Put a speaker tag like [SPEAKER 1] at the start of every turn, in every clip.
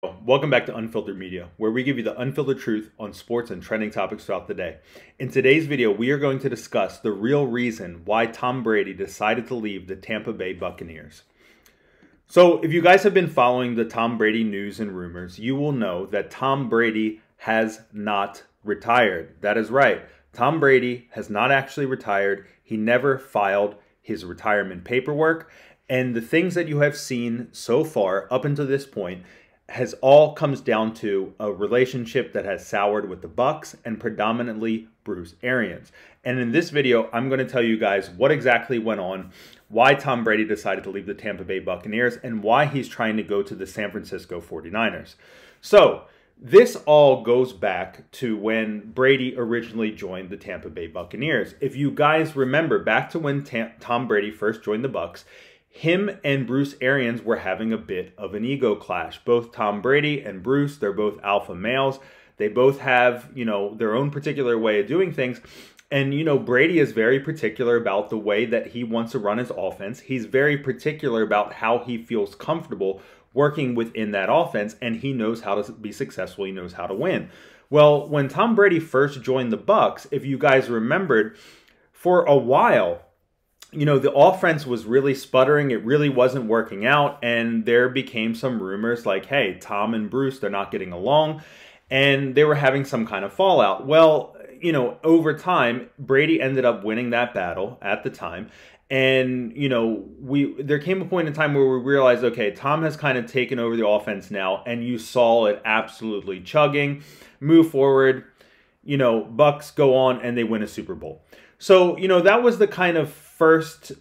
[SPEAKER 1] Welcome back to Unfiltered Media, where we give you the unfiltered truth on sports and trending topics throughout the day. In today's video, we are going to discuss the real reason why Tom Brady decided to leave the Tampa Bay Buccaneers. So, if you guys have been following the Tom Brady news and rumors, you will know that Tom Brady has not retired. That is right. Tom Brady has not actually retired. He never filed his retirement paperwork. And the things that you have seen so far up until this point has all comes down to a relationship that has soured with the Bucs and predominantly Bruce Arians. And in this video, I'm going to tell you guys what exactly went on, why Tom Brady decided to leave the Tampa Bay Buccaneers, and why he's trying to go to the San Francisco 49ers. So, this all goes back to when Brady originally joined the Tampa Bay Buccaneers. If you guys remember, back to when Tom Brady first joined the Bucs, him and Bruce Arians were having a bit of an ego clash. Both Tom Brady and Bruce, they're both alpha males. They both have, their own particular way of doing things. And, Brady is very particular about the way that he wants to run his offense. He's very particular about how he feels comfortable working within that offense, and he knows how to be successful. He knows how to win. Well, when Tom Brady first joined the Bucs, if you guys remembered, for a while, the offense was really sputtering. It really wasn't working out. And there became some rumors like, hey, Tom and Bruce, they're not getting along. And they were having some kind of fallout. Well, over time, Brady ended up winning that battle at the time. And, there came a point in time where we realized, okay, Tom has kind of taken over the offense now. And you saw it absolutely chugging, move forward. Bucs go on and they win a Super Bowl. So, that was the kind of first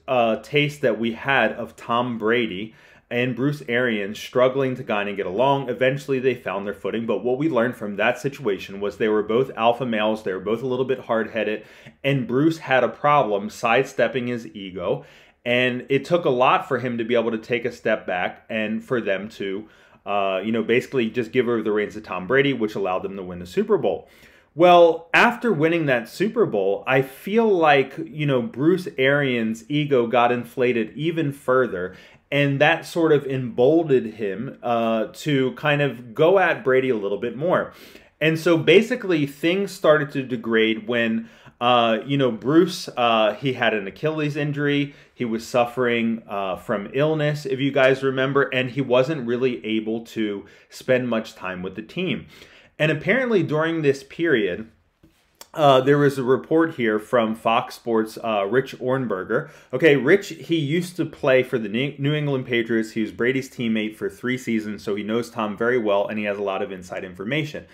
[SPEAKER 1] taste that we had of Tom Brady and Bruce Arians struggling to kind of get along. Eventually, they found their footing. But what we learned from that situation was they were both alpha males. They were both a little bit hard-headed. And Bruce had a problem sidestepping his ego. And it took a lot for him to be able to take a step back and for them to, basically just give over the reins to Tom Brady, which allowed them to win the Super Bowl. Well, after winning that Super Bowl, I feel like, Bruce Arians' ego got inflated even further, and that sort of emboldened him to kind of go at Brady a little bit more. And so basically things started to degrade when, Bruce, he had an Achilles injury. He was suffering from illness, if you guys remember, and he wasn't really able to spend much time with the team. And apparently during this period, there was a report here from Fox Sports' Rich Ohrnberger. Okay, Rich, he used to play for the New England Patriots. He was Brady's teammate for 3 seasons, so he knows Tom very well, and he has a lot of inside information.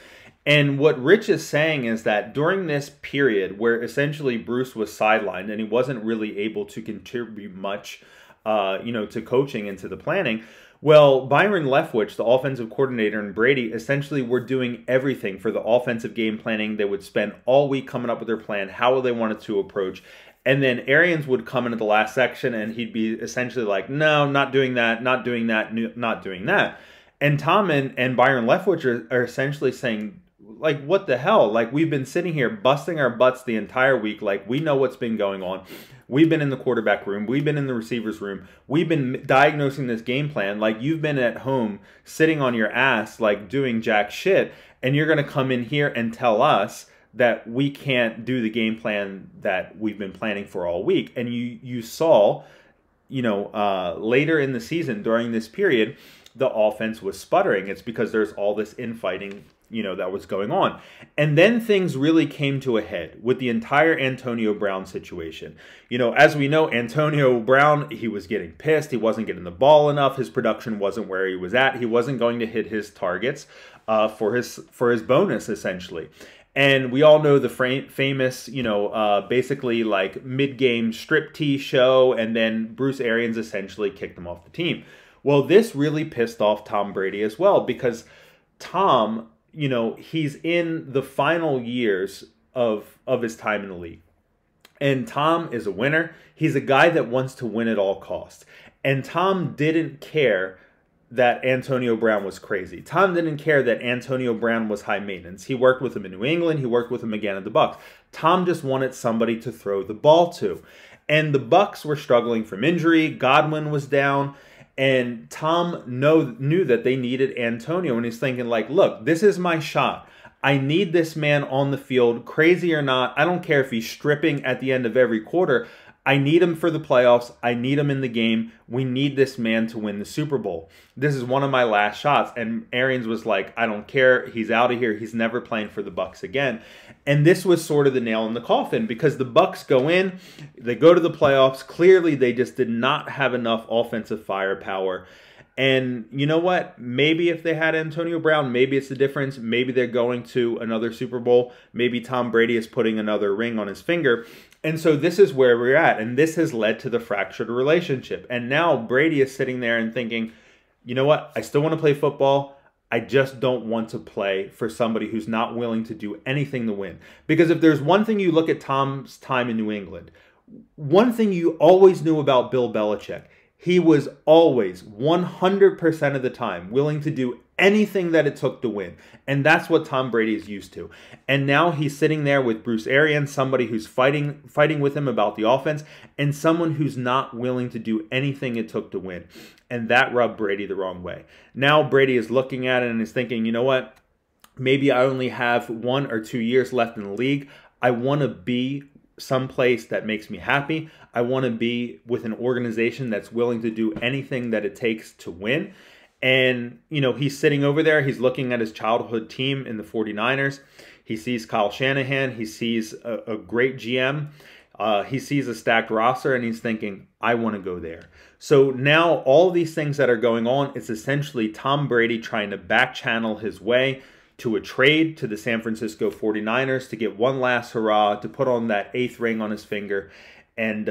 [SPEAKER 1] And what Rich is saying is that during this period where essentially Bruce was sidelined and he wasn't really able to contribute much, to coaching and to the planning, well, Byron Leftwich, the offensive coordinator, and Brady essentially were doing everything for the offensive game planning. They would spend all week coming up with their plan, how they wanted to approach. And then Arians would come into the last section and he'd be essentially like, no, not doing that, not doing that, not doing that. And Tom and Byron Leftwich are essentially saying, like, what the hell? Like, we've been sitting here busting our butts the entire week. Like, we know what's been going on. We've been in the quarterback room. We've been in the receivers room. We've been diagnosing this game plan. Like, you've been at home sitting on your ass, like, doing jack shit. And you're going to come in here and tell us that we can't do the game plan that we've been planning for all week. And you saw, later in the season during this period, the offense was sputtering. It's because there's all this infighting that was going on. And then things really came to a head with the entire Antonio Brown situation. As we know, Antonio Brown, he was getting pissed. He wasn't getting the ball enough. His production wasn't where he was at. He wasn't going to hit his targets for his bonus, essentially. And we all know the famous, basically like mid-game striptease show, and then Bruce Arians essentially kicked him off the team. Well, this really pissed off Tom Brady as well, because Tom, he's in the final years of his time in the league. And Tom is a winner. He's a guy that wants to win at all costs. And Tom didn't care that Antonio Brown was crazy. Tom didn't care that Antonio Brown was high maintenance. He worked with him in New England. He worked with him again at the Bucs. Tom just wanted somebody to throw the ball to. And the Bucs were struggling from injury. Godwin was down. And Tom knew that they needed Antonio, and he's thinking like, look, this is my shot. I need this man on the field, crazy or not. I don't care if he's stripping at the end of every quarter. I need him for the playoffs. I need him in the game. We need this man to win the Super Bowl. This is one of my last shots. And Arians was like, I don't care. He's out of here. He's never playing for the Bucs again. And this was sort of the nail in the coffin because the Bucs go in, they go to the playoffs. Clearly, they just did not have enough offensive firepower. And you know what? Maybe if they had Antonio Brown, maybe it's the difference. Maybe they're going to another Super Bowl. Maybe Tom Brady is putting another ring on his finger. And so this is where we're at. And this has led to the fractured relationship. And now Brady is sitting there and thinking, you know what? I still want to play football. I just don't want to play for somebody who's not willing to do anything to win. Because if there's one thing you look at Tom's time in New England, one thing you always knew about Bill Belichick, he was always 100% of the time willing to do anything that it took to win. And that's what Tom Brady is used to. And now he's sitting there with Bruce Arians, somebody who's fighting with him about the offense, and someone who's not willing to do anything it took to win. And that rubbed Brady the wrong way. Now Brady is looking at it and is thinking, you know what? Maybe I only have 1 or 2 years left in the league. I want to be someplace that makes me happy. I want to be with an organization that's willing to do anything that it takes to win. And, you know, he's sitting over there. He's looking at his childhood team in the 49ers. He sees Kyle Shanahan. He sees a great GM. He sees a stacked roster, and he's thinking, I want to go there. So now all these things that are going on, it's essentially Tom Brady trying to back channel his way to a trade to the San Francisco 49ers to get one last hurrah, to put on that 8th ring on his finger. And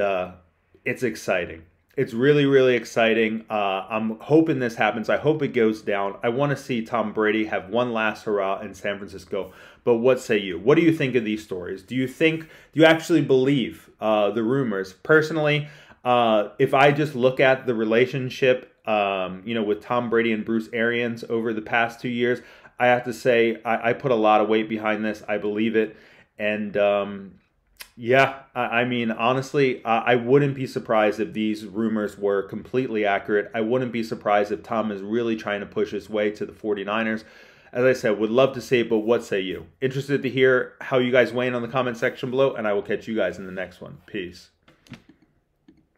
[SPEAKER 1] it's exciting. It's really, really exciting. I'm hoping this happens. I hope it goes down. I want to see Tom Brady have one last hurrah in San Francisco. But what say you? What do you think of these stories? Do you actually believe the rumors? Personally, if I just look at the relationship, with Tom Brady and Bruce Arians over the past 2 years, I have to say I put a lot of weight behind this. I believe it. And yeah, I mean, honestly, I wouldn't be surprised if these rumors were completely accurate. I wouldn't be surprised if Tom is really trying to push his way to the 49ers. As I said, would love to see it, but what say you? Interested to hear how you guys weigh in on the comment section below, and I will catch you guys in the next one. Peace.